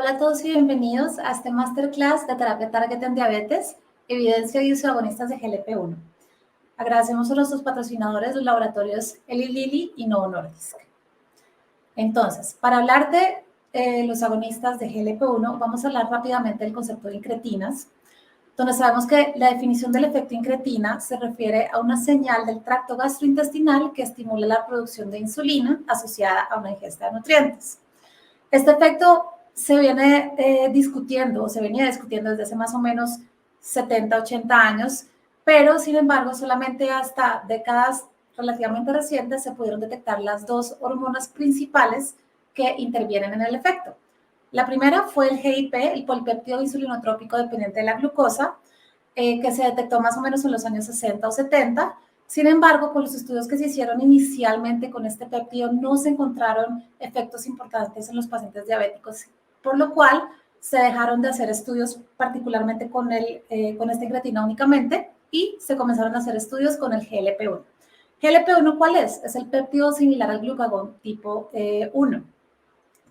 Hola a todos y bienvenidos a este masterclass de terapia Target en diabetes, evidencia y uso de agonistas de GLP-1. Agradecemos a nuestros patrocinadores, los laboratorios Eli Lilly y Novo Nordisk. Entonces, para hablar de los agonistas de GLP-1, vamos a hablar rápidamente del concepto de incretinas, donde sabemos que la definición del efecto incretina se refiere a una señal del tracto gastrointestinal que estimula la producción de insulina asociada a una ingesta de nutrientes. Este efecto se venía discutiendo desde hace más o menos 70, 80 años, pero sin embargo solamente hasta décadas relativamente recientes se pudieron detectar las dos hormonas principales que intervienen en el efecto. La primera fue el GIP, el polipéptido insulinotrópico dependiente de la glucosa, que se detectó más o menos en los años 60 o 70. Sin embargo, con los estudios que se hicieron inicialmente con este péptido no se encontraron efectos importantes en los pacientes diabéticos, por lo cual se dejaron de hacer estudios particularmente con esta incretina únicamente y se comenzaron a hacer estudios con el GLP-1. ¿GLP-1 cuál es? Es el péptido similar al glucagón tipo 1,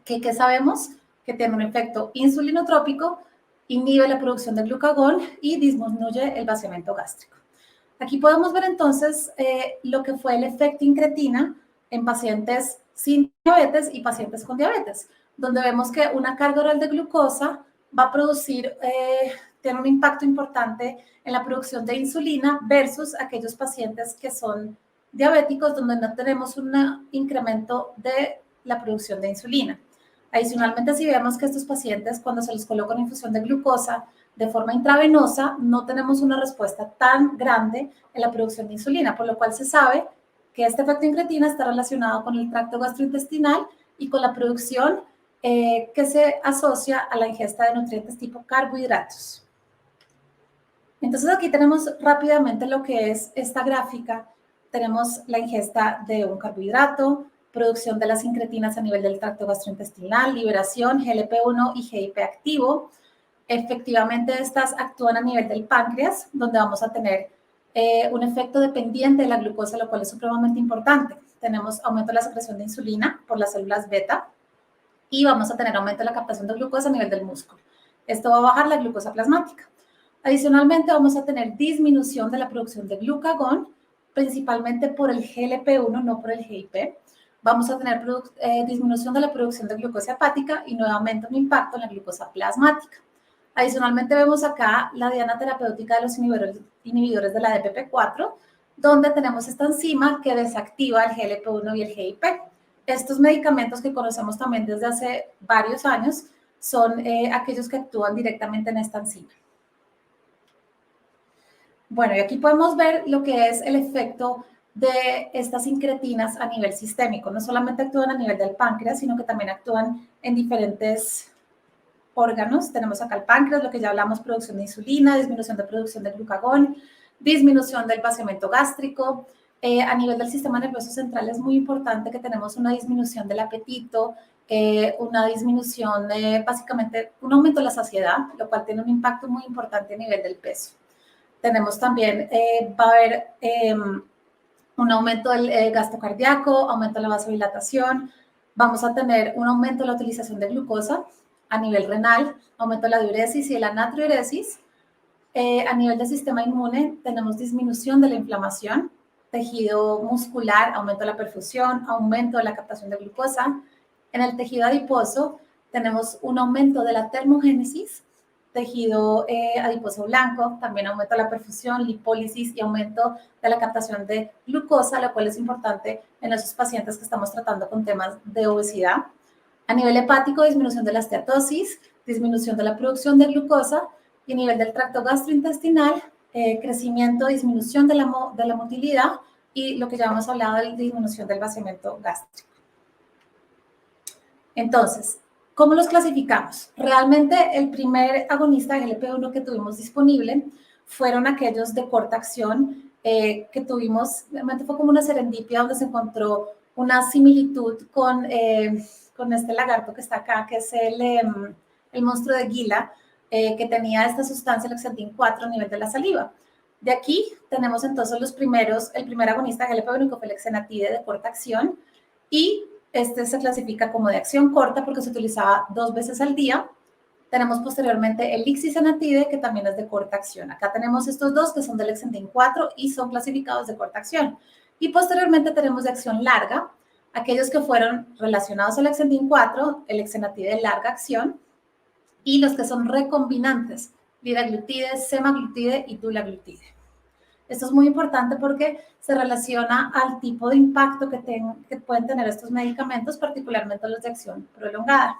que sabemos que tiene un efecto insulinotrópico, inhibe la producción de glucagón y disminuye el vaciamiento gástrico. Aquí podemos ver entonces lo que fue el efecto incretina en pacientes sin diabetes y pacientes con diabetes, donde vemos que una carga oral de glucosa va a producir, tiene un impacto importante en la producción de insulina versus aquellos pacientes que son diabéticos, donde no tenemos un incremento de la producción de insulina. Adicionalmente, si vemos que estos pacientes, cuando se les coloca una infusión de glucosa de forma intravenosa, no tenemos una respuesta tan grande en la producción de insulina, por lo cual se sabe que este efecto incretina está relacionado con el tracto gastrointestinal y con la producción que se asocia a la ingesta de nutrientes tipo carbohidratos. Entonces aquí tenemos rápidamente lo que es esta gráfica. Tenemos la ingesta de un carbohidrato, producción de las incretinas a nivel del tracto gastrointestinal, liberación, GLP-1 y GIP activo. Efectivamente, estas actúan a nivel del páncreas, donde vamos a tener un efecto dependiente de la glucosa, lo cual es supremamente importante. Tenemos aumento de la secreción de insulina por las células beta y vamos a tener aumento de la captación de glucosa a nivel del músculo. Esto va a bajar la glucosa plasmática. Adicionalmente, vamos a tener disminución de la producción de glucagón, principalmente por el GLP-1, no por el GIP. Vamos a tener disminución de la producción de glucosa hepática y nuevamente un impacto en la glucosa plasmática. Adicionalmente, vemos acá la diana terapéutica de los inhibidores de la DPP4, donde tenemos esta enzima que desactiva el GLP-1 y el GIP. Estos medicamentos que conocemos también desde hace varios años son aquellos que actúan directamente en esta enzima. Bueno, y aquí podemos ver lo que es el efecto de estas incretinas a nivel sistémico. No solamente actúan a nivel del páncreas, sino que también actúan en diferentes órganos. Tenemos acá el páncreas, lo que ya hablamos, producción de insulina, disminución de producción de glucagón, disminución del vaciamiento gástrico. A nivel del sistema nervioso central es muy importante que tenemos una disminución del apetito, una disminución básicamente un aumento de la saciedad, lo cual tiene un impacto muy importante a nivel del peso. Tenemos también, va a haber un aumento del gasto cardíaco, aumento de la vasodilatación, vamos a tener un aumento de la utilización de glucosa a nivel renal, aumento de la diuresis y de la natriuresis. A nivel del sistema inmune tenemos disminución de la inflamación, tejido muscular, aumento de la perfusión, aumento de la captación de glucosa. En el tejido adiposo tenemos un aumento de la termogénesis, tejido adiposo blanco, también aumenta la perfusión, lipólisis y aumento de la captación de glucosa, lo cual es importante en esos pacientes que estamos tratando con temas de obesidad. A nivel hepático, disminución de la esteatosis, disminución de la producción de glucosa y a nivel del tracto gastrointestinal, crecimiento, disminución de la motilidad y lo que ya hemos hablado de disminución del vaciamiento gástrico. Entonces, ¿cómo los clasificamos? Realmente el primer agonista de GLP-1 que tuvimos disponible fueron aquellos de corta acción que tuvimos, realmente fue como una serendipia donde se encontró una similitud con este lagarto que está acá, que es el monstruo de Gila, que tenía esta sustancia, el Lexantin 4, a nivel de la saliva. De aquí tenemos entonces el primer agonista de GLP-1 que fue el exenatide de corta acción y este se clasifica como de acción corta porque se utilizaba 2 veces al día Tenemos posteriormente el lixisenatide, que también es de corta acción. Acá tenemos estos dos que son del Lexentin 4 y son clasificados de corta acción. Y posteriormente tenemos de acción larga, aquellos que fueron relacionados al Lexentin 4, el lexenatide de larga acción, y los que son recombinantes, liraglutide, semaglutide y dulaglutide. Esto es muy importante porque se relaciona al tipo de impacto que pueden tener estos medicamentos, particularmente los de acción prolongada.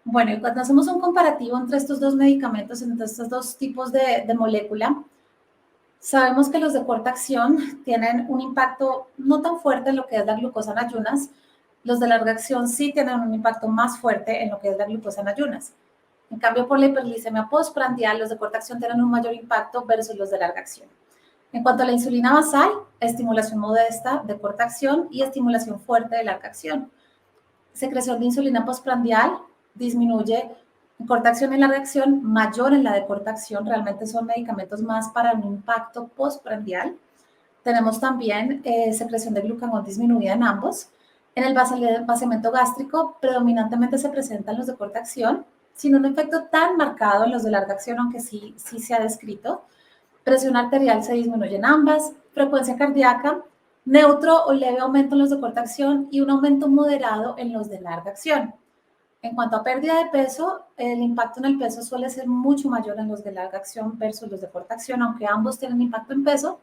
Bueno, y cuando hacemos un comparativo entre estos dos medicamentos, entre estos dos tipos de molécula, sabemos que los de corta acción tienen un impacto no tan fuerte en lo que es la glucosa en ayunas. Los de larga acción sí tienen un impacto más fuerte en lo que es la glucosa en ayunas. En cambio, por la hiperglicemia postprandial, los de corta acción tienen un mayor impacto versus los de larga acción. En cuanto a la insulina basal, estimulación modesta de corta acción y estimulación fuerte de larga acción. Secreción de insulina postprandial disminuye en corta acción y larga acción, mayor en la de corta acción. Realmente son medicamentos más para un impacto postprandial. Tenemos también secreción de glucagón disminuida en ambos. En el vaciamiento gástrico, predominantemente se presentan los de corta acción, sin un efecto tan marcado en los de larga acción, aunque sí se ha descrito. Presión arterial se disminuye en ambas. Frecuencia cardíaca, neutro o leve aumento en los de corta acción y un aumento moderado en los de larga acción. En cuanto a pérdida de peso, el impacto en el peso suele ser mucho mayor en los de larga acción versus los de corta acción, aunque ambos tienen impacto en peso.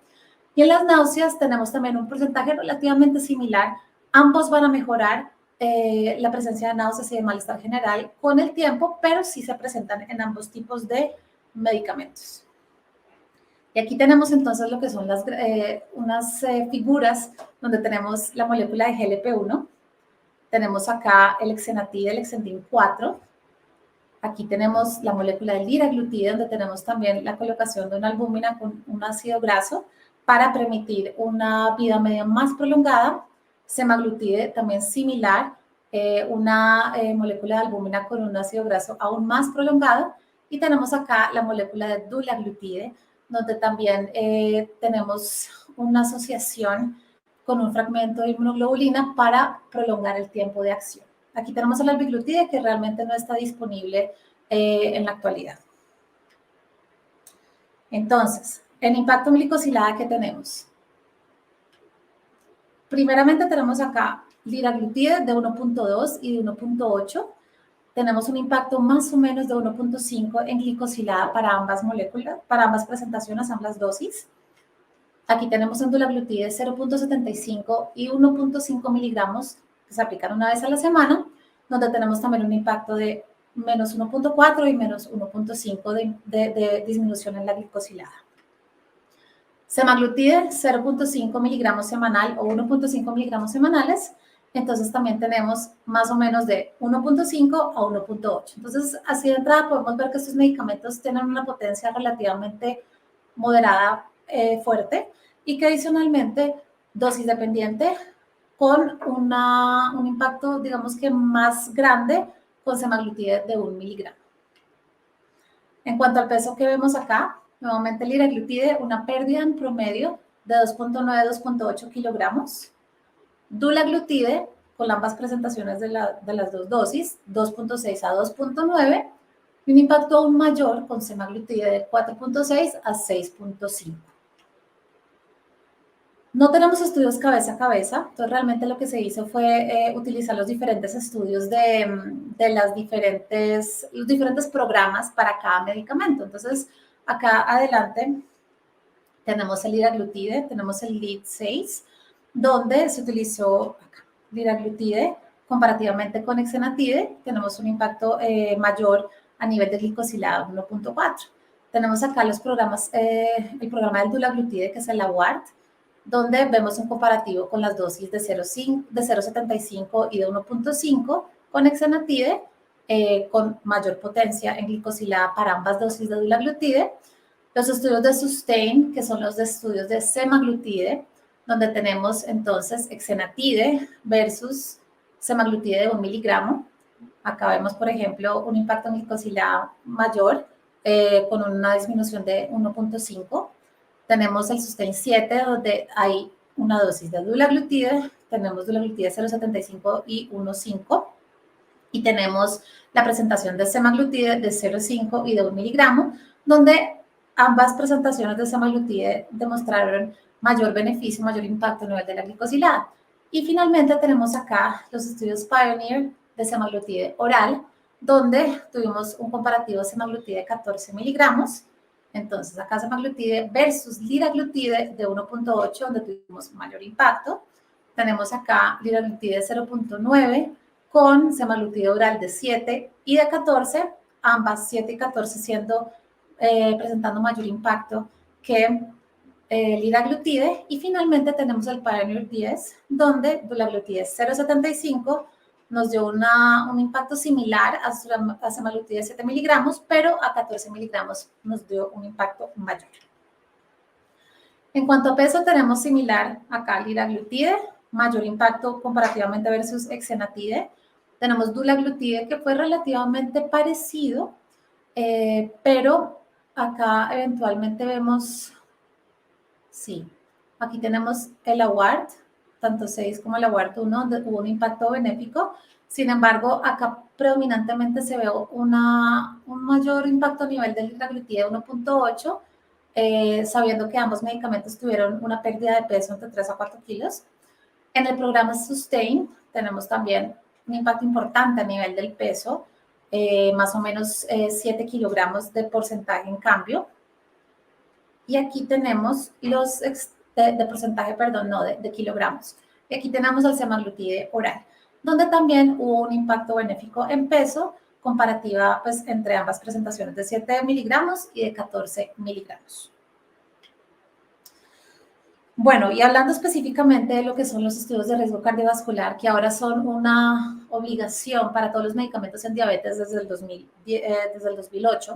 Y en las náuseas tenemos también un porcentaje relativamente similar. Ambos van a mejorar la presencia de náuseas y de malestar general con el tiempo, pero sí se presentan en ambos tipos de medicamentos. Y aquí tenemos entonces lo que son unas figuras donde tenemos la molécula de GLP-1. Tenemos acá el lexenatide, el Lexentin 4. Aquí tenemos la molécula del liraglutide, donde tenemos también la colocación de una albúmina con un ácido graso para permitir una vida media más prolongada. Semaglutide, también similar, una molécula de albúmina con un ácido graso aún más prolongado. Y tenemos acá la molécula de dulaglutide, donde también tenemos una asociación con un fragmento de inmunoglobulina para prolongar el tiempo de acción. Aquí tenemos el albiglutide, que realmente no está disponible en la actualidad. Entonces, el impacto en glicosilada que tenemos. Primeramente tenemos acá liraglutide de 1.2 y de 1.8. Tenemos un impacto más o menos de 1.5 en glicosilada para ambas moléculas, para ambas presentaciones, ambas dosis. Aquí tenemos en dulaglutide 0.75 y 1.5 miligramos que se aplican una vez a la semana, donde tenemos también un impacto de menos 1.4 y menos 1.5 de disminución en la glicosilada. Semaglutide 0.5 miligramos semanal o 1.5 miligramos semanales. Entonces también tenemos más o menos de 1.5 a 1.8. Entonces, así de entrada podemos ver que estos medicamentos tienen una potencia relativamente moderada, fuerte, y que adicionalmente dosis dependiente con un impacto, digamos que más grande con semaglutide de 1 miligramo. En cuanto al peso que vemos acá, nuevamente el liraglutide, una pérdida en promedio de 2.9 a 2.8 kilogramos. Dulaglutide, con ambas presentaciones de las dos dosis, 2.6 a 2.9, y un impacto aún mayor con semaglutide de 4.6 a 6.5. No tenemos estudios cabeza a cabeza, entonces realmente lo que se hizo fue utilizar los diferentes estudios de los diferentes programas para cada medicamento. Entonces, acá adelante tenemos el liraglutide, tenemos el LEAD-6, donde se utilizó liraglutide comparativamente con exenatide. Tenemos un impacto mayor a nivel de glicosilada, 1.4. Tenemos acá los programas, el programa del dulaglutide, que es el AWARD, donde vemos un comparativo con las dosis de 0.75 y de 1.5 con exenatide, con mayor potencia en glicosilada para ambas dosis de dulaglutide. Los estudios de SUSTAIN, que son los de estudios de semaglutide, donde tenemos entonces exenatide versus semaglutide de 1 miligramo. Acá vemos, por ejemplo, un impacto en glicosilada mayor con una disminución de 1.5. Tenemos el SUSTAIN 7, donde hay una dosis de dulaglutide. Tenemos dulaglutide 0.75 y 1.5. Y tenemos la presentación de semaglutide de 0,5 y de 1 miligramo, donde ambas presentaciones de semaglutide demostraron mayor beneficio, mayor impacto a nivel de la glicosilada. Y finalmente tenemos acá los estudios Pioneer de semaglutide oral, donde tuvimos un comparativo de semaglutide de 14 miligramos. Entonces, acá semaglutide versus liraglutide de 1,8, donde tuvimos mayor impacto. Tenemos acá liraglutide de 0,9 con semaglutide oral de 7 y de 14, ambas 7 y 14 presentando mayor impacto que liraglutide. Y finalmente tenemos el Pioneer 10, donde dulaglutide 0,75 nos dio un impacto similar a semaglutide de 7 miligramos, pero a 14 miligramos nos dio un impacto mayor. En cuanto a peso, tenemos similar acá liraglutide, mayor impacto comparativamente versus exenatide. Tenemos dulaglutide, que fue relativamente parecido, pero acá eventualmente vemos, sí, aquí tenemos el AWARD, tanto 6 como el AWARD 1, donde hubo un impacto benéfico. Sin embargo, acá predominantemente se ve un mayor impacto a nivel del liraglutide 1,8, sabiendo que ambos medicamentos tuvieron una pérdida de peso entre 3 a 4 kilos. En el programa Sustain tenemos también un impacto importante a nivel del peso, más o menos 7 kilogramos de porcentaje en cambio. Y aquí tenemos los de porcentaje, perdón, no, de kilogramos. Y aquí tenemos el semaglutide oral, donde también hubo un impacto benéfico en peso comparativa pues, entre ambas presentaciones de 7 miligramos y de 14 miligramos. Bueno, y hablando específicamente de lo que son los estudios de riesgo cardiovascular, que ahora son una obligación para todos los medicamentos en diabetes desde el 2008,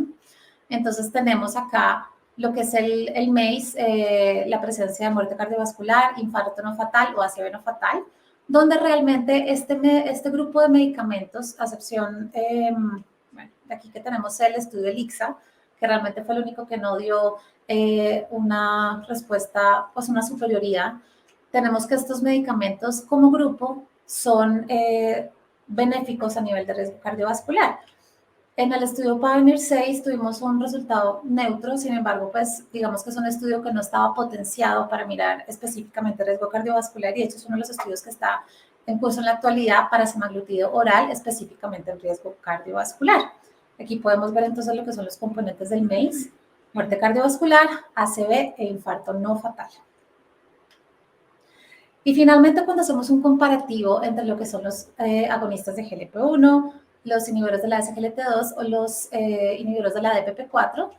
entonces tenemos acá lo que es el MACE, la presencia de muerte cardiovascular, infarto no fatal o ACV no fatal, donde realmente este grupo de medicamentos, a excepción, bueno, de aquí que tenemos el estudio ELIXA, que realmente fue el único que no dio una respuesta, pues una superioridad. Tenemos que estos medicamentos como grupo son benéficos a nivel de riesgo cardiovascular. En el estudio Pioneer 6 tuvimos un resultado neutro, sin embargo, pues digamos que es un estudio que no estaba potenciado para mirar específicamente riesgo cardiovascular y de hecho es uno de los estudios que está en curso en la actualidad para semaglutide oral, específicamente en riesgo cardiovascular. Aquí podemos ver entonces lo que son los componentes del MACE, muerte cardiovascular, ACV e infarto no fatal. Y finalmente, cuando hacemos un comparativo entre lo que son los agonistas de GLP-1, los inhibidores de la SGLT2 o los inhibidores de la DPP-4,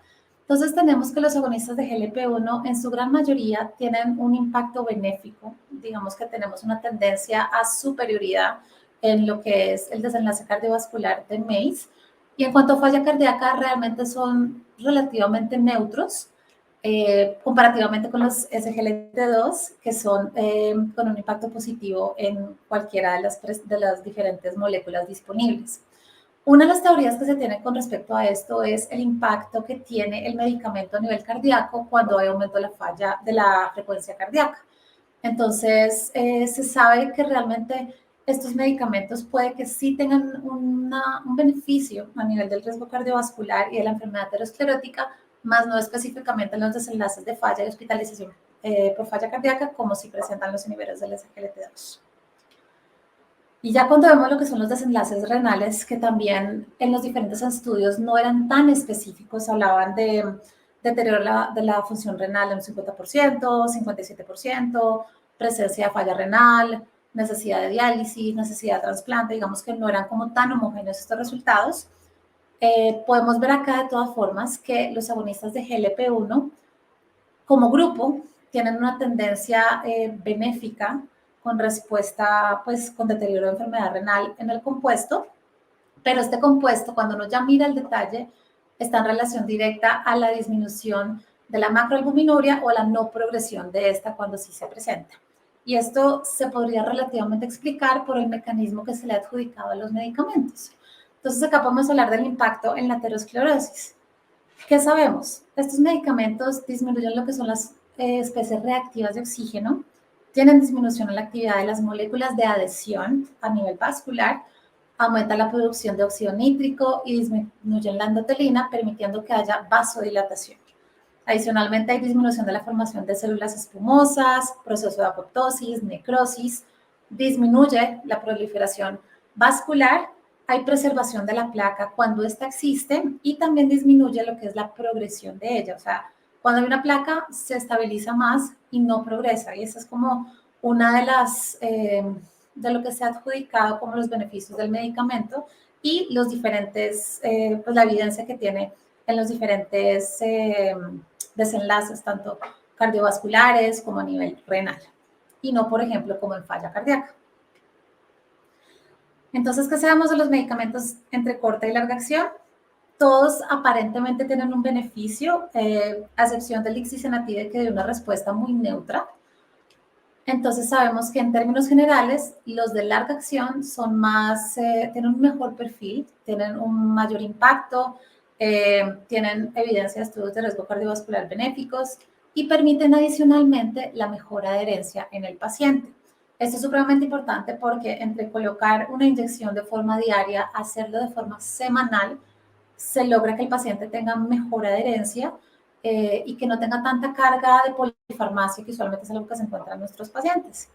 entonces tenemos que los agonistas de GLP-1 en su gran mayoría tienen un impacto benéfico. Digamos que tenemos una tendencia a superioridad en lo que es el desenlace cardiovascular de MACE. Y en cuanto a falla cardíaca, realmente son relativamente neutros. Comparativamente con los SGLT2, que son con un impacto positivo en cualquiera de las diferentes moléculas disponibles. Una de las teorías que se tiene con respecto a esto es el impacto que tiene el medicamento a nivel cardíaco cuando hay aumento de la falla de la frecuencia cardíaca. Entonces, se sabe que realmente estos medicamentos puede que sí tengan un beneficio a nivel del riesgo cardiovascular y de la enfermedad aterosclerótica, más no específicamente en los desenlaces de falla y hospitalización por falla cardíaca, como si presentan los inhibidores del SGLT2. Y ya cuando vemos lo que son los desenlaces renales, que también en los diferentes estudios no eran tan específicos, hablaban de deterioro de la función renal en un 50%, 57%, presencia de falla renal, necesidad de diálisis, necesidad de trasplante, digamos que no eran como tan homogéneos estos resultados. Podemos ver acá de todas formas que los agonistas de GLP-1 como grupo tienen una tendencia benéfica con respuesta, pues con deterioro de enfermedad renal en el compuesto, pero este compuesto, cuando uno ya mira el detalle, está en relación directa a la disminución de la macroalbuminuria o la no progresión de esta cuando sí se presenta. Y esto se podría relativamente explicar por el mecanismo que se le ha adjudicado a los medicamentos. Entonces acá podemos hablar del impacto en la aterosclerosis. ¿Qué sabemos? Estos medicamentos disminuyen lo que son las especies reactivas de oxígeno, tienen disminución en la actividad de las moléculas de adhesión a nivel vascular aumenta la producción de óxido nítrico y disminuye la endotelina, permitiendo que haya vasodilatación. Adicionalmente, hay disminución de la formación de células espumosas, proceso de apoptosis, necrosis, disminuye la proliferación vascular, hay preservación de la placa cuando ésta existe y también disminuye lo que es la progresión de ella. O sea, cuando hay una placa se estabiliza más y no progresa. Y esa es como una de las, de lo que se ha adjudicado como los beneficios del medicamento y los diferentes, pues la evidencia que tiene en los diferentes desenlaces, tanto cardiovasculares como a nivel renal, y no, por ejemplo, como en falla cardíaca. Entonces, ¿qué sabemos de los medicamentos entre corta y larga acción? Todos aparentemente tienen un beneficio, a excepción del lixisenatide, que dio una respuesta muy neutra. Entonces, sabemos que en términos generales, los de larga acción son más, tienen un mejor perfil, tienen un mayor impacto, tienen evidencia de estudios de riesgo cardiovascular benéficos y permiten adicionalmente la mejor adherencia en el paciente. Esto es supremamente importante porque entre colocar una inyección de forma diaria, hacerlo de forma semanal, se logra que el paciente tenga mejor adherencia y que no tenga tanta carga de polifarmacia, que usualmente es algo que se encuentra en nuestros pacientes.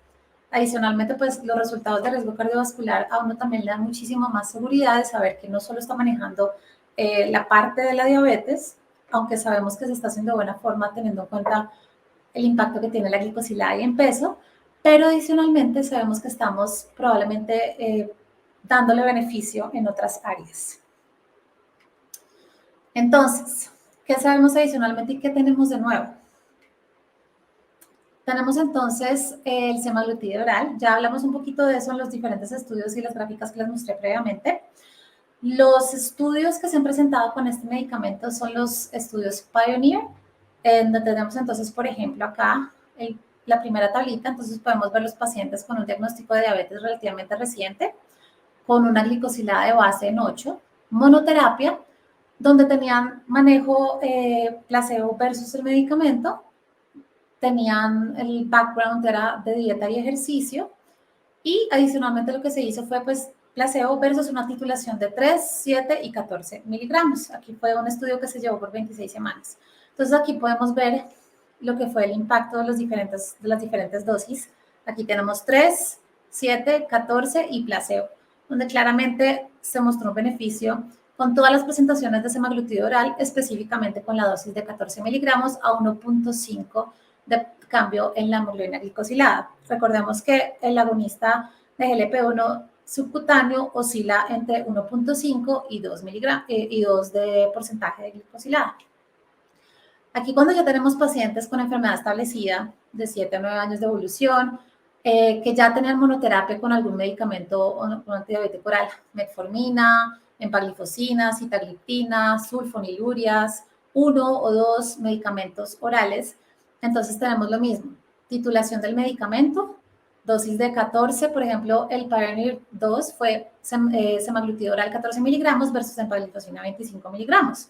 Adicionalmente, pues los resultados de riesgo cardiovascular a uno también le dan muchísimo más seguridad de saber que no solo está manejando la parte de la diabetes, aunque sabemos que se está haciendo de buena forma teniendo en cuenta el impacto que tiene la glicosilada y en peso, pero adicionalmente sabemos que estamos probablemente dándole beneficio en otras áreas. Entonces, ¿qué sabemos adicionalmente y qué tenemos de nuevo? Tenemos entonces el semaglutide oral. Ya hablamos un poquito de eso en los diferentes estudios y las gráficas que les mostré previamente. Los estudios que se han presentado con este medicamento son los estudios Pioneer, en donde tenemos entonces, por ejemplo, acá la primera tablita. Entonces podemos ver los pacientes con un diagnóstico de diabetes relativamente reciente, con una glicosilada de base en 8, monoterapia, donde tenían manejo placebo versus el medicamento, tenían el background era de dieta y ejercicio, y adicionalmente lo que se hizo fue pues placebo versus una titulación de 3, 7 y 14 miligramos. Aquí fue un estudio que se llevó por 26 semanas. Entonces aquí podemos ver lo que fue el impacto de las diferentes dosis. Aquí tenemos 3, 7, 14 y placebo, donde claramente se mostró un beneficio con todas las presentaciones de semaglutide oral, específicamente con la dosis de 14 miligramos a 1.5 de cambio en la hemoglobina glicosilada. Recordemos que el agonista de GLP-1 subcutáneo oscila entre 1.5 y 2 y 2 de porcentaje de glicosilada. Aquí cuando ya tenemos pacientes con enfermedad establecida de 7 a 9 años de evolución, que ya tenían monoterapia con algún medicamento o un antidiabético oral, metformina, empaglifosina, sitagliptina, sulfonilurias, 1 o 2 medicamentos orales. Entonces tenemos lo mismo, titulación del medicamento, dosis de 14, por ejemplo, el Pioneer 2 fue semaglutide oral 14 miligramos versus empaglifosina 25 miligramos.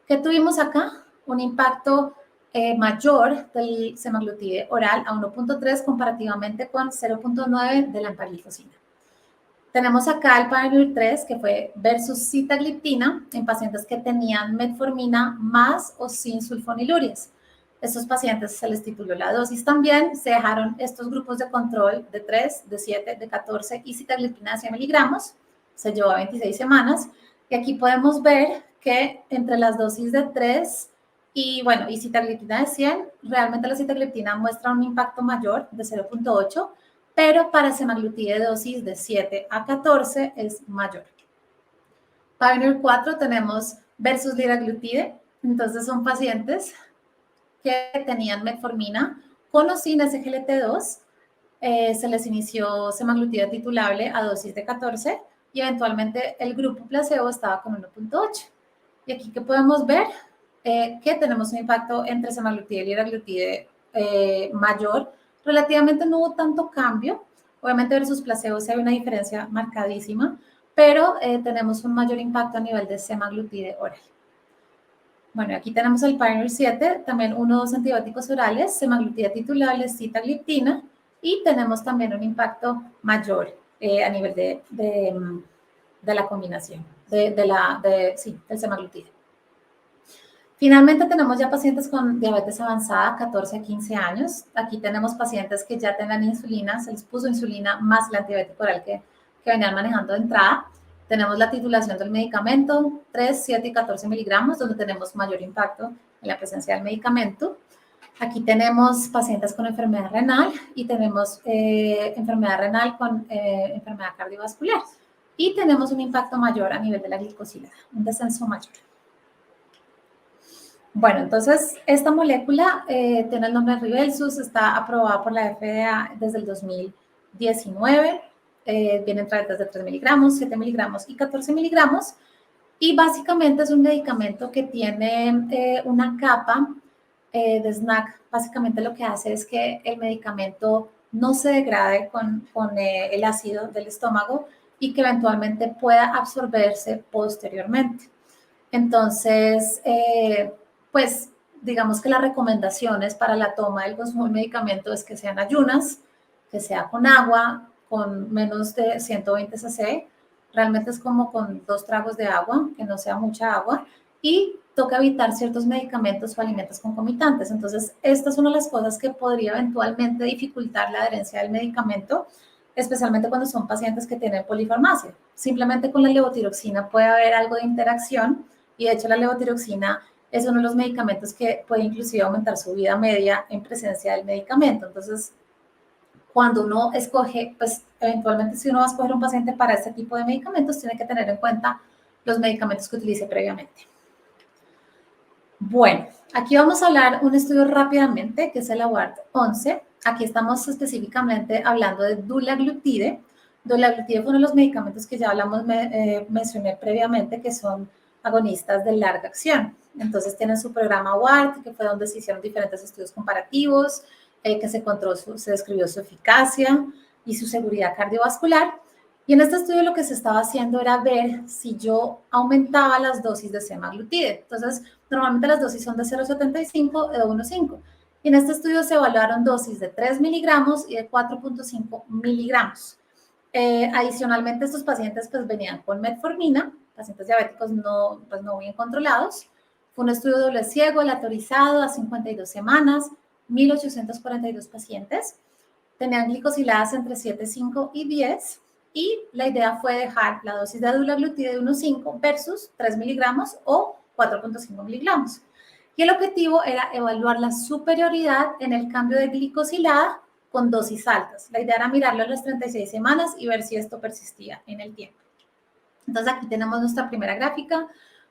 ¿Qué tuvimos acá? Un impacto mayor del semaglutide oral a 1.3 comparativamente con 0.9 de la empaglifosina. Tenemos acá el Pioneer 3, que fue versus sitagliptina en pacientes que tenían metformina más o sin sulfonilurias. Estos pacientes se les tituló la dosis también, se dejaron estos grupos de control de 3, de 7, de 14 y sitagliptina de 100 miligramos, se llevó a 26 semanas, y aquí podemos ver que entre las dosis de 3 y, bueno, y sitagliptina de 100, realmente la sitagliptina muestra un impacto mayor de 0.8, pero para semaglutide de dosis de 7 a 14 es mayor. Pioneer 4 tenemos versus liraglutide, entonces son pacientes que tenían metformina con o sin SGLT2, se les inició semaglutide titulable a dosis de 14 y eventualmente el grupo placebo estaba con 1.8. Y aquí que podemos ver que tenemos un impacto entre semaglutide y liraglutide mayor. Relativamente no hubo tanto cambio, obviamente versus placebo sí hay una diferencia marcadísima, pero tenemos un mayor impacto a nivel de semaglutide oral. Bueno, aquí tenemos el Pioneer 7, también 1 o 2 antibióticos orales, semaglutide titulable, sitagliptina, y tenemos también un impacto mayor a nivel de la combinación, del semaglutide. Finalmente tenemos ya pacientes con diabetes avanzada, 14 a 15 años. Aquí tenemos pacientes que ya tengan insulina, se les puso insulina más el antidiabético oral que venían manejando de entrada. Tenemos la titulación del medicamento, 3, 7 y 14 miligramos, donde tenemos mayor impacto en la presencia del medicamento. Aquí tenemos pacientes con enfermedad renal y tenemos enfermedad renal con enfermedad cardiovascular. Y tenemos un impacto mayor a nivel de la glicosilada, un descenso mayor. Bueno, entonces esta molécula tiene el nombre de Rybelsus, está aprobada por la FDA desde el 2019, viene en tabletas de 3 miligramos, 7 miligramos y 14 miligramos, y básicamente es un medicamento que tiene una capa de SNAC. Básicamente lo que hace es que el medicamento no se degrade con el ácido del estómago y que eventualmente pueda absorberse posteriormente. Entonces, pues digamos que las recomendaciones para la toma del consumo del medicamento es que sean ayunas, que sea con agua, con menos de 120 cc, realmente es como con 2 tragos de agua, que no sea mucha agua, y toca evitar ciertos medicamentos o alimentos concomitantes. Entonces, esta es una de las cosas que podría eventualmente dificultar la adherencia del medicamento, especialmente cuando son pacientes que tienen polifarmacia. Simplemente con la levotiroxina puede haber algo de interacción, y de hecho la levotiroxina es uno de los medicamentos que puede inclusive aumentar su vida media en presencia del medicamento. Entonces, cuando uno escoge, pues eventualmente si uno va a escoger un paciente para este tipo de medicamentos, tiene que tener en cuenta los medicamentos que utilice previamente. Bueno, aquí vamos a hablar un estudio rápidamente, que es el AWARD-11. Aquí estamos específicamente hablando de dulaglutide. Dulaglutide fue uno de los medicamentos que ya mencioné previamente, que son agonistas de larga acción. Entonces tienen su programa AWARD, que fue donde se hicieron diferentes estudios comparativos, que se describió su eficacia y su seguridad cardiovascular. Y en este estudio lo que se estaba haciendo era ver si yo aumentaba las dosis de semaglutide. Entonces, normalmente las dosis son de 0,75 de 1,5. Y en este estudio se evaluaron dosis de 3 miligramos y de 4,5 miligramos. Adicionalmente, estos pacientes pues venían con metformina, pacientes diabéticos no bien controlados. Fue un estudio doble ciego, aleatorizado, a 52 semanas, 1.842 pacientes. Tenían glicosiladas entre 7, 5 y 10. Y la idea fue dejar la dosis de dulaglutide de 1,5 versus 3 miligramos o 4,5 miligramos. Y el objetivo era evaluar la superioridad en el cambio de glicosilada con dosis altas. La idea era mirarlo a las 36 semanas y ver si esto persistía en el tiempo. Entonces aquí tenemos nuestra primera gráfica.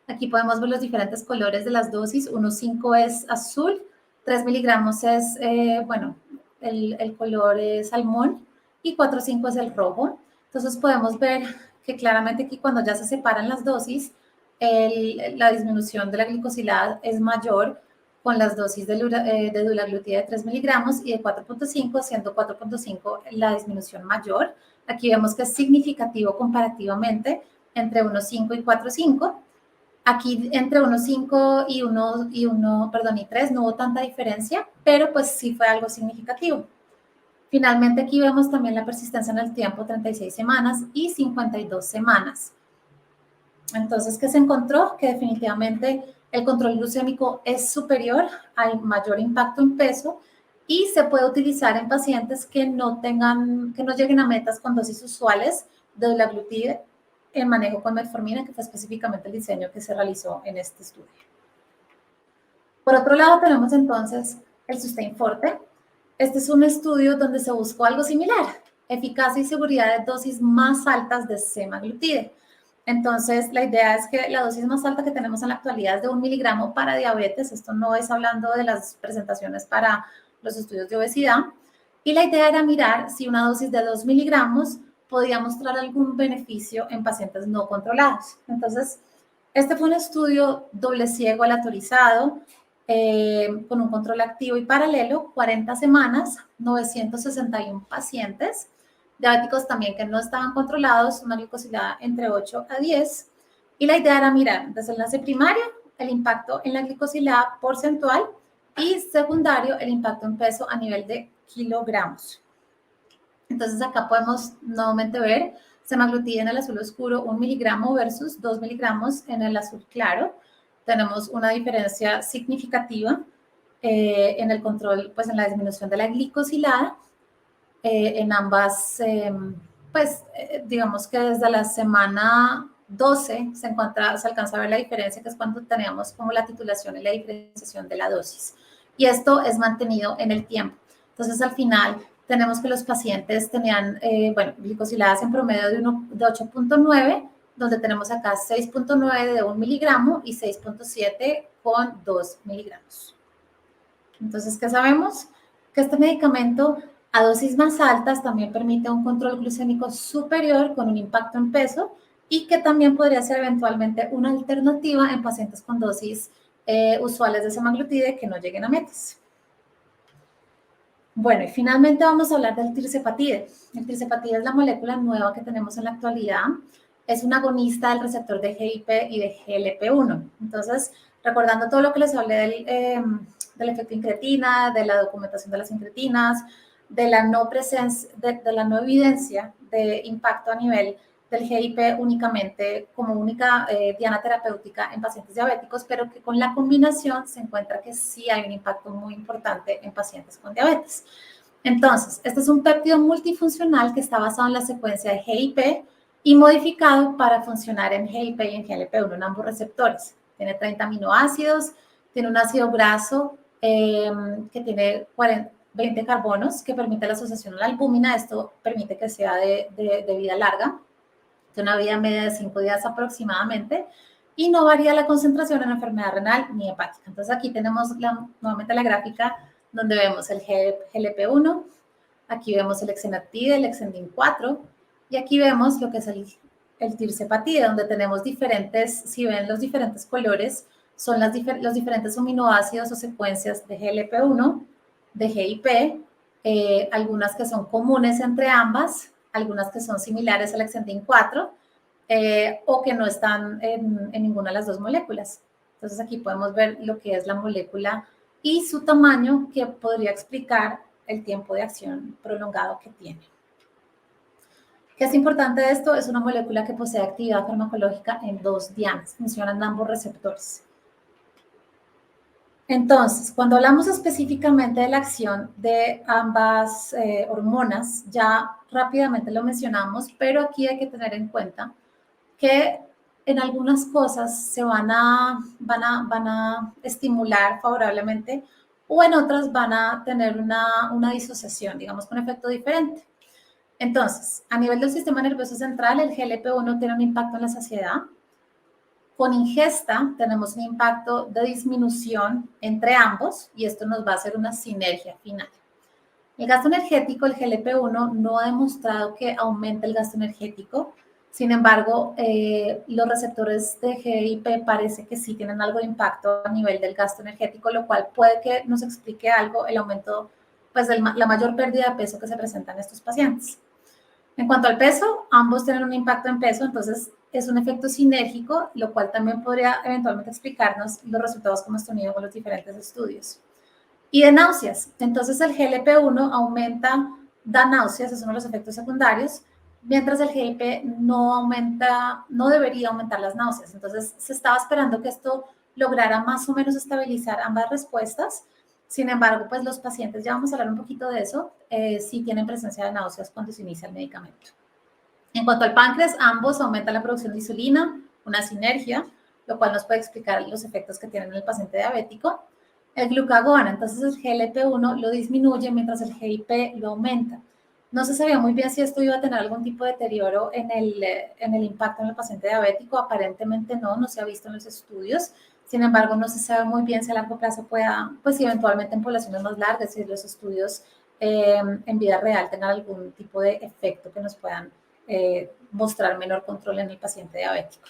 Aquí podemos ver los diferentes colores de las dosis. 1,5 es azul, 3 miligramos es, el color es salmón y 4,5 es el rojo. Entonces podemos ver que claramente aquí cuando ya se separan las dosis, la disminución de la glicosilada es mayor con las dosis de dulaglutide de 3 miligramos y de 4,5, siendo 4,5 la disminución mayor. Aquí vemos que es significativo comparativamente entre 1,5 y 4,5. Aquí entre 1,5 y 3 no hubo tanta diferencia, pero pues sí fue algo significativo. Finalmente aquí vemos también la persistencia en el tiempo, 36 semanas y 52 semanas. Entonces, ¿qué se encontró? Que definitivamente el control glucémico es superior, hay mayor impacto en peso y se puede utilizar en pacientes que no lleguen a metas con dosis usuales de dulaglutide en manejo con metformina, que fue específicamente el diseño que se realizó en este estudio. Por otro lado, tenemos entonces el Sustain Forte. Este es un estudio donde se buscó algo similar, eficacia y seguridad de dosis más altas de semaglutide. Entonces, la idea es que la dosis más alta que tenemos en la actualidad es de 1 miligramo para diabetes. Esto no es hablando de las presentaciones para los estudios de obesidad. Y la idea era mirar si una dosis de 2 miligramos podía mostrar algún beneficio en pacientes no controlados. Entonces, este fue un estudio doble ciego aleatorizado con un control activo y paralelo, 40 semanas, 961 pacientes, diabéticos también que no estaban controlados, una glicosilada entre 8 a 10. Y la idea era mirar desde el enlace primario el impacto en la glicosilada porcentual y secundario el impacto en peso a nivel de kilogramos. Entonces acá podemos nuevamente ver semaglutida en el azul oscuro 1 miligramo versus 2 miligramos en el azul claro. Tenemos una diferencia significativa en el control, pues en la disminución de la glicosilada. En ambas, digamos que desde la semana 12 se alcanza a ver la diferencia, que es cuando teníamos como la titulación y la diferenciación de la dosis. Y esto es mantenido en el tiempo. Entonces, al final, tenemos que los pacientes tenían, glicosiladas en promedio de 8.9, donde tenemos acá 6.9 de 1 miligramo y 6.7 con 2 miligramos. Entonces, ¿qué sabemos? Que este medicamento a dosis más altas también permite un control glucémico superior con un impacto en peso y que también podría ser eventualmente una alternativa en pacientes con dosis usuales de semaglutide que no lleguen a metas. Bueno, y finalmente vamos a hablar del tirzepatide. El tirzepatide es la molécula nueva que tenemos en la actualidad. Es un agonista del receptor de GIP y de GLP-1. Entonces, recordando todo lo que les hablé del efecto incretina, de la documentación de las incretinas, de la no presencia, de la no evidencia de impacto a nivel del GIP únicamente como única diana terapéutica en pacientes diabéticos, pero que con la combinación se encuentra que sí hay un impacto muy importante en pacientes con diabetes. Entonces, este es un péptido multifuncional que está basado en la secuencia de GIP y modificado para funcionar en GIP y en GLP-1, en ambos receptores. Tiene 30 aminoácidos, tiene un ácido graso que tiene 20 carbonos que permite la asociación a la albúmina. Esto permite que sea de vida larga, de una vida media de 5 días aproximadamente, y no varía la concentración en enfermedad renal ni hepática. Entonces aquí tenemos nuevamente la gráfica donde vemos el GLP-1, aquí vemos el exenatide, el exendin 4, y aquí vemos lo que es el tirzepatide, donde tenemos diferentes, si ven los diferentes colores, son los diferentes aminoácidos o secuencias de GLP-1, de GIP, algunas que son comunes entre ambas, algunas que son similares al exendin 4, o que no están en ninguna de las dos moléculas. Entonces aquí podemos ver lo que es la molécula y su tamaño, que podría explicar el tiempo de acción prolongado que tiene. ¿Qué es importante de esto? Es una molécula que posee actividad farmacológica en 2 dianas, funcionan ambos receptores. Entonces, cuando hablamos específicamente de la acción de ambas hormonas, ya rápidamente lo mencionamos, pero aquí hay que tener en cuenta que en algunas cosas se van a estimular favorablemente o en otras van a tener una disociación, digamos, con efecto diferente. Entonces, a nivel del sistema nervioso central, el GLP-1 tiene un impacto en la saciedad. Con ingesta tenemos un impacto de disminución entre ambos y esto nos va a hacer una sinergia final. El gasto energético, el GLP-1, no ha demostrado que aumente el gasto energético. Sin embargo, los receptores de GIP parece que sí tienen algo de impacto a nivel del gasto energético, lo cual puede que nos explique algo el aumento, pues la mayor pérdida de peso que se presenta en estos pacientes. En cuanto al peso, ambos tienen un impacto en peso, entonces es un efecto sinérgico, lo cual también podría eventualmente explicarnos los resultados que hemos tenido con los diferentes estudios. Y de náuseas, entonces el GLP-1 da náuseas, es uno de los efectos secundarios, mientras el GIP no debería aumentar las náuseas. Entonces se estaba esperando que esto lograra más o menos estabilizar ambas respuestas. Sin embargo, pues los pacientes, ya vamos a hablar un poquito de eso, sí tienen presencia de náuseas cuando se inicia el medicamento. En cuanto al páncreas, ambos aumentan la producción de insulina, una sinergia, lo cual nos puede explicar los efectos que tienen en el paciente diabético. El glucagón, entonces el GLP-1 lo disminuye mientras el GIP lo aumenta. No se sabía muy bien si esto iba a tener algún tipo de deterioro en el impacto en el paciente diabético. Aparentemente no se ha visto en los estudios. Sin embargo, no se sabe muy bien si a largo plazo pueda, pues si eventualmente en poblaciones más largas, si los estudios en vida real tengan algún tipo de efecto que nos puedan mostrar menor control en el paciente diabético.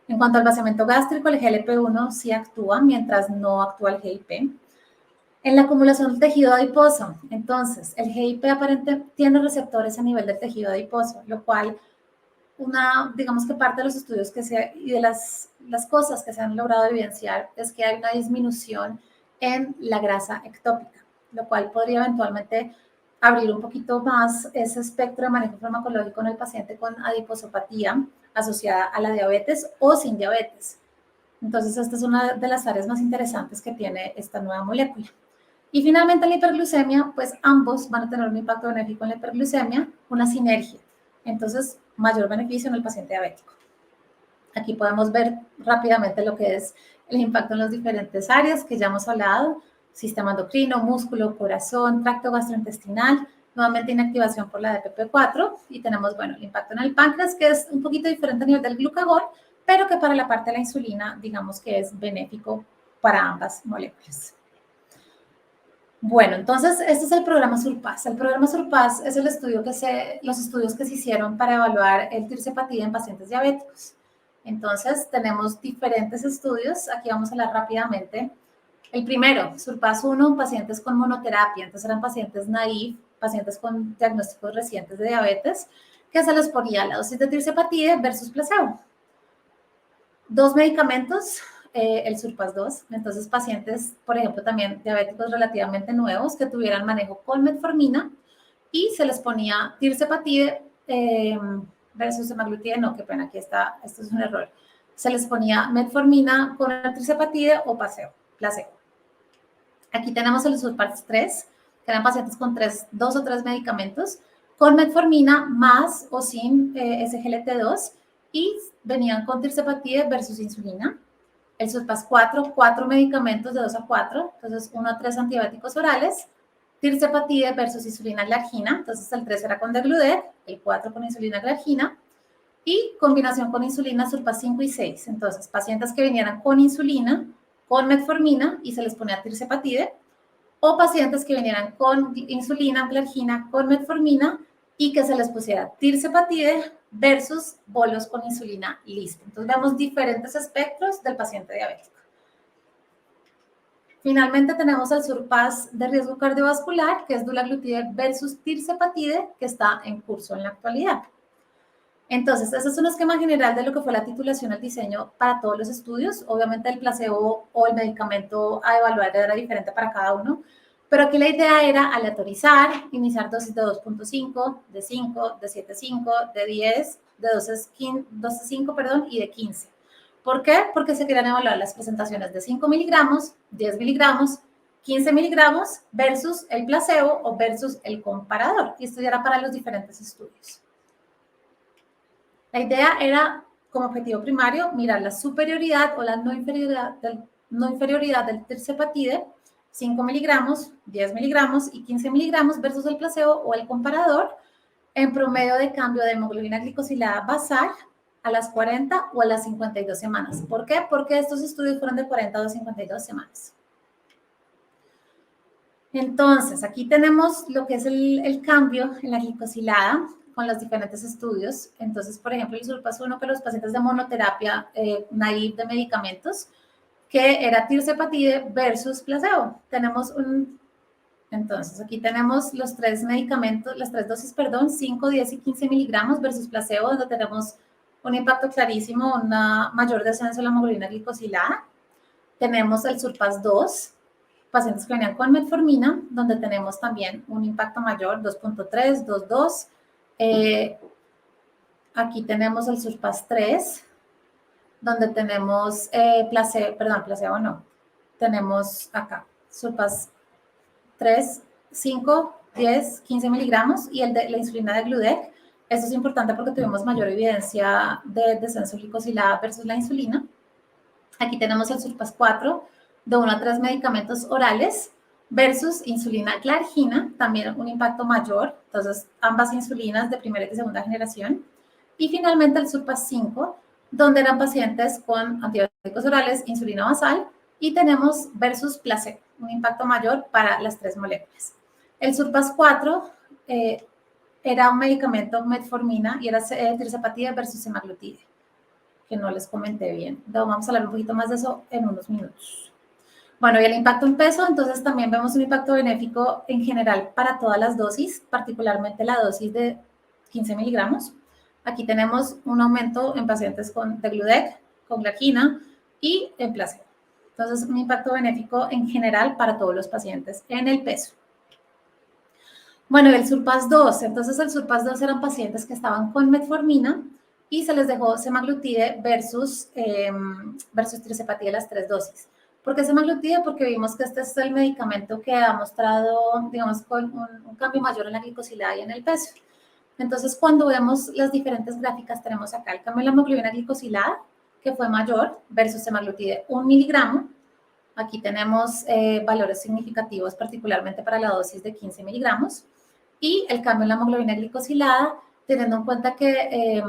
En cuanto al vaciamiento gástrico, el GLP-1 sí actúa mientras no actúa el GIP. En la acumulación del tejido adiposo, entonces, el GIP aparentemente tiene receptores a nivel del tejido adiposo, lo cual digamos que parte de los estudios y de las cosas que se han logrado evidenciar es que hay una disminución en la grasa ectópica, lo cual podría eventualmente abrir un poquito más ese espectro de manejo farmacológico en el paciente con adiposopatía asociada a la diabetes o sin diabetes. Entonces, esta es una de las áreas más interesantes que tiene esta nueva molécula. Y finalmente, la hiperglucemia, pues ambos van a tener un impacto benéfico en la hiperglucemia, una sinergia. Entonces, mayor beneficio en el paciente diabético. Aquí podemos ver rápidamente lo que es el impacto en las diferentes áreas que ya hemos hablado: sistema endocrino, músculo, corazón, tracto gastrointestinal, nuevamente inactivación por la DPP4, y tenemos, bueno, el impacto en el páncreas, que es un poquito diferente a nivel del glucagón, pero que para la parte de la insulina, digamos que es benéfico para ambas moléculas. Bueno, entonces, este es el programa SURPASS. El programa SURPASS es los estudios que se hicieron para evaluar el tirzepatide en pacientes diabéticos. Entonces, tenemos diferentes estudios. Aquí vamos a hablar rápidamente. El primero, SURPASS 1, pacientes con monoterapia. Entonces, eran pacientes naïve, pacientes con diagnósticos recientes de diabetes, que se les ponía la dosis de tirzepatide versus placebo. 2 medicamentos, el SURPASS 2. Entonces, pacientes, por ejemplo, también diabéticos relativamente nuevos que tuvieran manejo con metformina, y se les ponía tirzepatide versus semaglutide. No, qué pena, aquí está, esto es un error. Se les ponía metformina con el tirzepatide o placebo. Aquí tenemos el SURPASS 3, que eran pacientes con 2 o 3 medicamentos, con metformina más o sin SGLT2, y venían con tirzepatide versus insulina. El SURPASS 4, 4 medicamentos de 2 a 4, entonces 1 a 3 antibióticos orales, tirzepatide versus insulina glargina. Entonces el 3 era con degludec, el 4 con insulina glargina, y combinación con insulina SURPASS 5 y 6. Entonces, pacientes que vinieran con insulina, con metformina y se les ponía tirzepatide, o pacientes que vinieran con insulina glargina con metformina y que se les pusiera tirzepatide versus bolos con insulina lista. Entonces, vemos diferentes espectros del paciente diabético. Finalmente, tenemos el SURPASS de riesgo cardiovascular, que es dulaglutide versus tirzepatide, que está en curso en la actualidad. Entonces, ese es un esquema general de lo que fue la titulación al diseño para todos los estudios. Obviamente, el placebo o el medicamento a evaluar era diferente para cada uno, pero aquí la idea era aleatorizar, iniciar dosis de 2.5, de 5, de 7.5, de 10, de 12.5, perdón, y de 15. ¿Por qué? Porque se querían evaluar las presentaciones de 5 miligramos, 10 miligramos, 15 miligramos versus el placebo o versus el comparador. Y esto ya era para los diferentes estudios. La idea era, como objetivo primario, mirar la superioridad o la no inferioridad del tirzepatide, 5 miligramos, 10 miligramos y 15 miligramos versus el placebo o el comparador, en promedio de cambio de hemoglobina glicosilada basal a las 40 o a las 52 semanas. ¿Por qué? Porque estos estudios fueron de 40 a 52 semanas. Entonces, aquí tenemos lo que es el cambio en la glicosilada con los diferentes estudios. Entonces, por ejemplo, el SURPASS 1, que los pacientes de monoterapia naive de medicamentos, que era tirzepatide versus placebo. Entonces, aquí tenemos los 3 medicamentos, las 3 dosis, perdón, 5, 10 y 15 miligramos versus placebo, donde tenemos un impacto clarísimo, una mayor descenso de la hemoglobina glicosilada. Tenemos el SURPASS 2, pacientes que venían con metformina, donde tenemos también un impacto mayor, 2.3, 2.2. Aquí tenemos el SURPASS 3, donde tenemos placebo no. Tenemos acá SURPASS 3, 5, 10, 15 miligramos, y el de la insulina de Gludec. Esto es importante porque tuvimos mayor evidencia de descenso glicosilada versus la insulina. Aquí tenemos el SURPASS 4, de 1 a 3 medicamentos orales versus insulina glargina, también un impacto mayor. Entonces, ambas insulinas de primera y de segunda generación. Y finalmente el SURPASS 5, donde eran pacientes con antibióticos orales, insulina basal, y tenemos versus placebo, un impacto mayor para las 3 moléculas. El SURPASS 4 era un medicamento metformina y era tirzepatide versus semaglutide, que no les comenté bien. Vamos a hablar un poquito más de eso en unos minutos. Bueno, y el impacto en peso, entonces también vemos un impacto benéfico en general para todas las dosis, particularmente la dosis de 15 miligramos. Aquí tenemos un aumento en pacientes con degludec, con glargina y en placebo. Entonces, un impacto benéfico en general para todos los pacientes en el peso. Bueno, el Surpass-2, entonces el Surpass-2 eran pacientes que estaban con metformina y se les dejó semaglutide versus tirzepatide las 3 dosis. ¿Por qué semaglutide? Porque vimos que este es el medicamento que ha mostrado, digamos, con un cambio mayor en la glicosilada y en el peso. Entonces, cuando vemos las diferentes gráficas, tenemos acá el cambio en la hemoglobina glicosilada, que fue mayor, versus semaglutide 1 miligramo. Aquí tenemos valores significativos, particularmente para la dosis de 15 miligramos. Y el cambio en la hemoglobina glicosilada, teniendo en cuenta que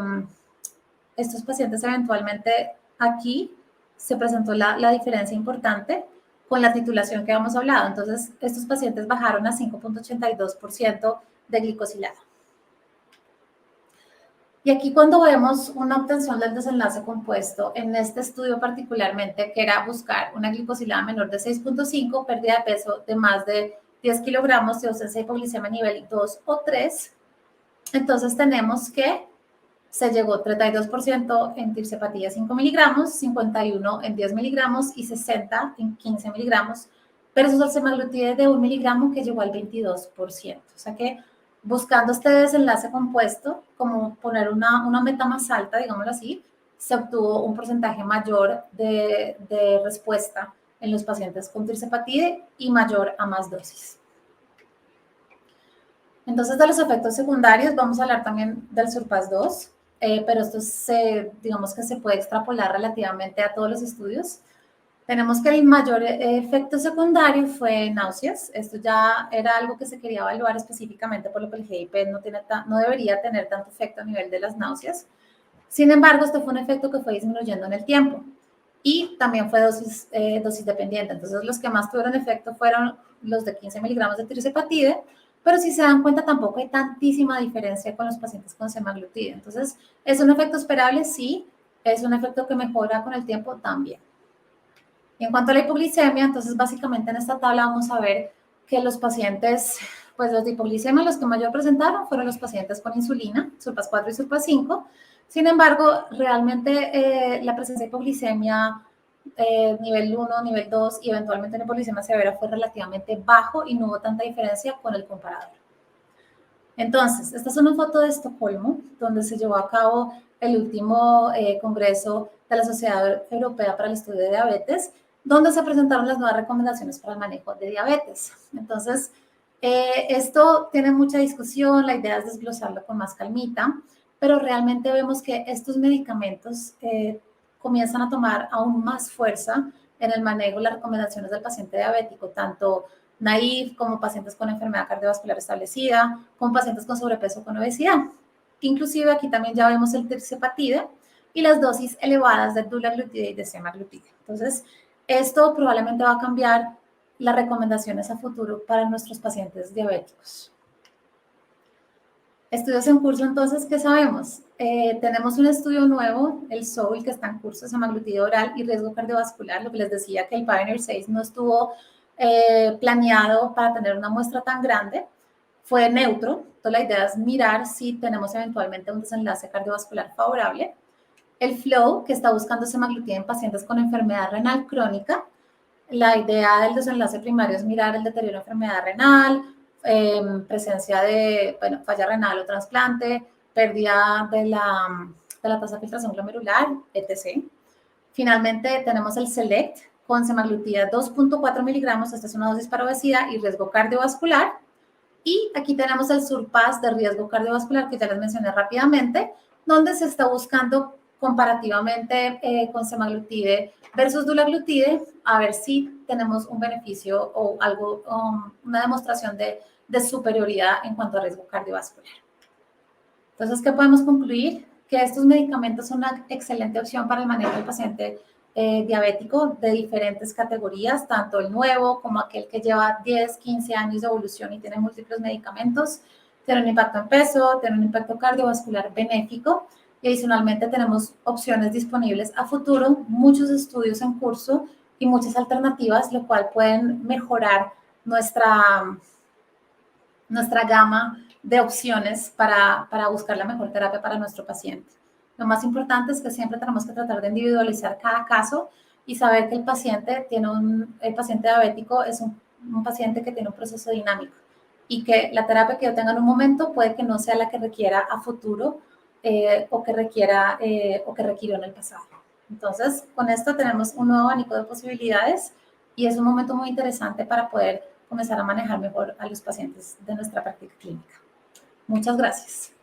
estos pacientes eventualmente aquí se presentó la diferencia importante con la titulación que habíamos hablado. Entonces, estos pacientes bajaron a 5.82% de glicosilada. Y aquí cuando vemos una obtención del desenlace compuesto, en este estudio particularmente, que era buscar una glicosilada menor de 6.5, pérdida de peso de más de 10 kilogramos y ausencia de hipoglicemia nivel 2 o 3, entonces tenemos que se llegó 32% en tirzepatide 5 miligramos, 51 en 10 miligramos y 60 en 15 miligramos, versus el semaglutide de 1 miligramo que llegó al 22%. O sea que buscando este desenlace compuesto, como poner una meta más alta, digámoslo así, se obtuvo un porcentaje mayor de respuesta en los pacientes con tirzepatide y mayor a más dosis. Entonces, de los efectos secundarios, vamos a hablar también del Surpass-2, pero esto digamos que se puede extrapolar relativamente a todos los estudios. Tenemos que el mayor efecto secundario fue náuseas. Esto ya era algo que se quería evaluar específicamente, por lo que el GIP no debería tener tanto efecto a nivel de las náuseas. Sin embargo, este fue un efecto que fue disminuyendo en el tiempo y también fue dosis dependiente. Entonces, los que más tuvieron efecto fueron los de 15 miligramos de tirzepatide, pero si se dan cuenta, tampoco hay tantísima diferencia con los pacientes con semaglutide. Entonces, ¿es un efecto esperable? Sí. ¿Es un efecto que mejora con el tiempo? También. Y en cuanto a la hipoglicemia, entonces básicamente en esta tabla vamos a ver que los pacientes, pues los de hipoglicemia, los que mayor presentaron fueron los pacientes con insulina, Surpass 4 y Surpass 5. Sin embargo, realmente la presencia de hipoglicemia nivel 1, nivel 2 y eventualmente la hipoglicemia severa fue relativamente bajo y no hubo tanta diferencia con el comparador. Entonces, esta es una foto de Estocolmo, donde se llevó a cabo el último congreso de la Sociedad Europea para el Estudio de Diabetes, donde se presentaron las nuevas recomendaciones para el manejo de diabetes. Entonces, esto tiene mucha discusión, la idea es desglosarlo con más calmita, pero realmente vemos que estos medicamentos comienzan a tomar aún más fuerza en el manejo, las recomendaciones del paciente diabético, tanto naive, como pacientes con enfermedad cardiovascular establecida, con pacientes con sobrepeso con obesidad. Inclusive aquí también ya vemos el tirzepatide y las dosis elevadas de dulaglutide y de semaglutide. Entonces, esto probablemente va a cambiar las recomendaciones a futuro para nuestros pacientes diabéticos. Estudios en curso, entonces, ¿qué sabemos? Tenemos un estudio nuevo, el SOUL, que está en curso, semaglutide oral y riesgo cardiovascular. Lo que les decía que el Pioneer 6 no estuvo planeado para tener una muestra tan grande, fue neutro. Entonces, la idea es mirar si tenemos eventualmente un desenlace cardiovascular favorable. El FLOW, que está buscando semaglutide en pacientes con enfermedad renal crónica. La idea del desenlace primario es mirar el deterioro de enfermedad renal, presencia de falla renal o trasplante, pérdida de la tasa de filtración glomerular, etc. Finalmente, tenemos el SELECT con semaglutida 2.4 miligramos, esta es una dosis para obesidad y riesgo cardiovascular. Y aquí tenemos el Surpass de riesgo cardiovascular, que ya les mencioné rápidamente, donde se está buscando comparativamente con semaglutide versus dulaglutide, a ver si tenemos un beneficio o algo, una demostración de superioridad en cuanto a riesgo cardiovascular. Entonces, ¿qué podemos concluir? Que estos medicamentos son una excelente opción para el manejo del paciente diabético de diferentes categorías, tanto el nuevo como aquel que lleva 10, 15 años de evolución y tiene múltiples medicamentos, tiene un impacto en peso, tiene un impacto cardiovascular benéfico y adicionalmente tenemos opciones disponibles a futuro, muchos estudios en curso y muchas alternativas, lo cual pueden mejorar nuestra gama de opciones para buscar la mejor terapia para nuestro paciente. Lo más importante es que siempre tenemos que tratar de individualizar cada caso y saber que el paciente diabético es un paciente que tiene un proceso dinámico. y que la terapia que yo tenga en un momento puede que no sea la que requiera a futuro o que requirió en el pasado. Entonces, con esto tenemos un nuevo abanico de posibilidades y es un momento muy interesante para poder comenzar a manejar mejor a los pacientes de nuestra práctica clínica. Muchas gracias.